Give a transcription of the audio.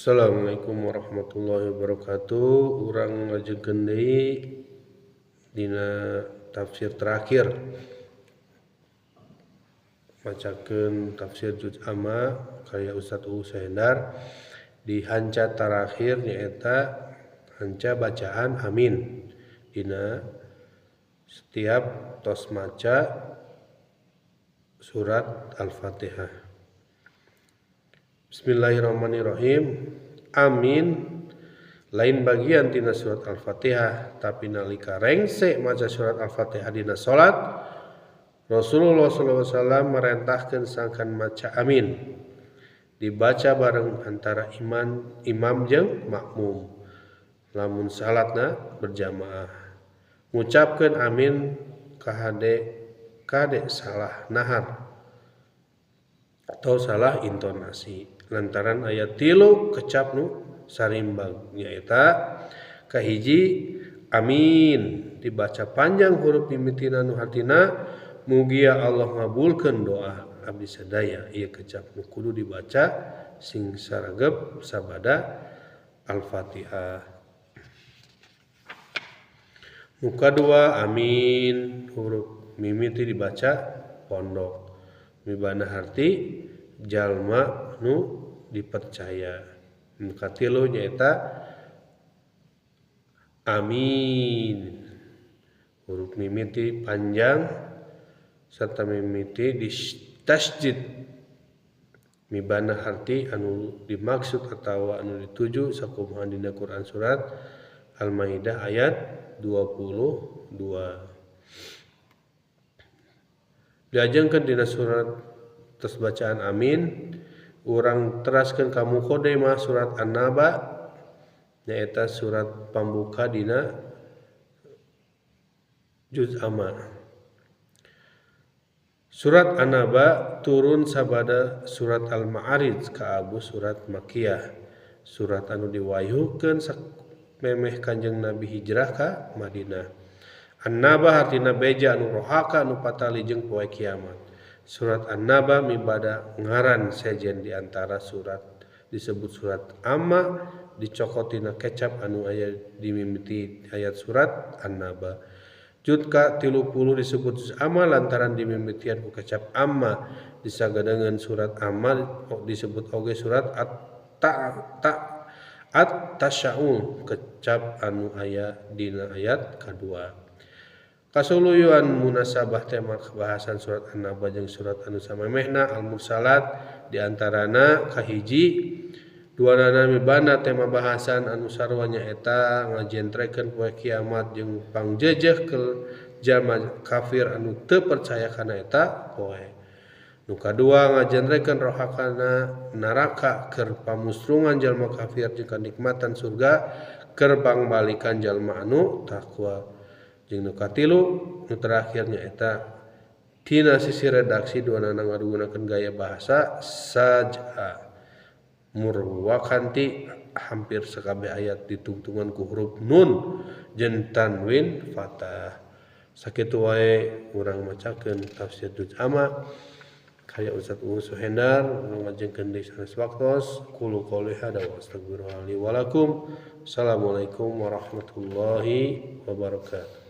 Assalamualaikum warahmatullahi wabarakatuh. Urang ngajengkeun deui dina tafsir terakhir. Macakeun tafsir juz amma karya Ustaz Sahendar di hanca terakhir nyaeta hanca bacaan amin. Dina setiap tos maca surat Al-Fatihah. Bismillahirrahmanirrahim. Amin lain bagian tina surat Al-Fatihah, tapi nalika rengse maca surat Al-Fatihah dina salat, Rasulullah SAW merentahkeun sangkan maca amin. Dibaca bareng antara imam jeung makmum. Lamun salatna berjamaah. Ngucapkeun amin kade salah nahar atau salah intonasi. Lantaran ayat 3 kecap nu sarimbang nyaeta kahiji amin dibaca panjang huruf mimitina nu hartina mugia Allah ngabulkeun doa abdi sadaya. Ieu kecap nu kudu dibaca sing saragep sabada Al-Fatihah. Nu kadua amin huruf mimiti dibaca pondok. Mibana harti jalma nu dipercaya. Nu katilu nyaeta amin huruf mimiti panjang serta mimiti di tasjid. Mibana harti anu dimaksud atau anu dituju sakumaha dina Quran surat Al-Maidah ayat 22. Diajengkeun dina surat tos bacaan amin urang teraskeun ka muqaddimah surat An-Naba nyaeta surat pambuka dina juz amma. Surat An-Naba turun sabada surat Al-Ma'arij ka abu surat Makkiyah. Surat anu diwahyukeun memeh Kanjeng Nabi hijrah ka Madinah. An-Naba artina beja anu rohaka anu patali jeung poe kiamat. Surat An-Naba mibada ngaran sejen di antara surat disebut surat Amma dicokotina kecap anu aya di mimiti ayat surat An-Naba. Juz ka 30 disebut juz Amma lantaran dimimitian ku kecap Amma. Disagadengan surat Amma disebut oge surat At-Tasya'un kecap anu aya dina ayat kadua. Kasuluyuan munasabah tema bahasan surat An-Naba jeung surat anu samemehna Al-Mursalat diantarana kahiji duanana mibana tema bahasan anu sarua nyaeta ngajentrekeun poe kiamat jeung pangjejeh ke jalma kafir anu teu percaya kana eta poe. Nu kadua ngajentrekeun rohakana neraka keur pamusrungan jalma kafir jeung kanikmatan surga keur pangbalikan jalma anu takwa. Jeung nu katilu nu terakhir nyaeta tina sisi redaksi duanana ngagunakeun gaya bahasa saj'a murwakanti hampir sakabeh ayat ditungtungan ku huruf nun jeung tanwin fathah. Sakitu wae urang macakeun tafsir juz amma karya Ustaz Sahendar ngajengkeun deui sanes waktos. Qulu qouli hada wa astaghfirullahi wa lakum. Assalamualaikum warahmatullahi wabarakatuh.